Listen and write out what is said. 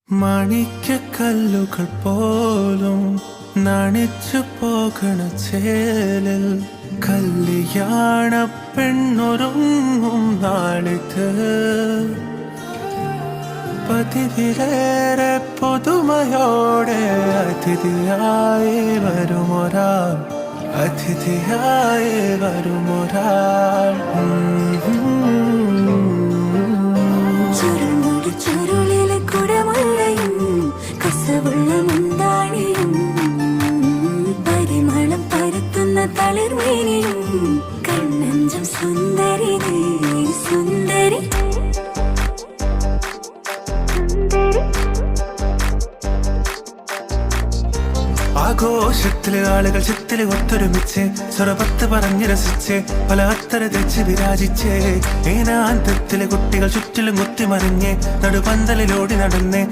മാണിക്യക്കല്ലുകൾ പോലും നണിച്ചു പോകണ ചേലിൽ കല്യാണ പെണ്ണൊരുങ്ങും നാളിത് പതിവിലേറെ പുതുമയോടെ അതിഥിയായി വരുമൊരാൾ ചുരുളിലെ കുടമുള്ളയും കസവുള്ള മുന്താണിയും പരിമളം പരത്തുന്ന തളിർമീനിയും കണ്ണഞ്ചം സുന്ദരി സുന്ദരി ആഘോഷത്തില് ആളുകൾ ചിത്തില് ഒത്തൊരുമിച്ച് സ്വരപത്ത് പറഞ്ഞ് രസിച്ച് പല അത്തര തെച്ച് വിരാജിച്ച് ഏനാന്തത്തില് കുട്ടികൾ ചുറ്റിലും കുത്തിമറിഞ്ഞ് നടുപന്തലിലോടി നടന്ന്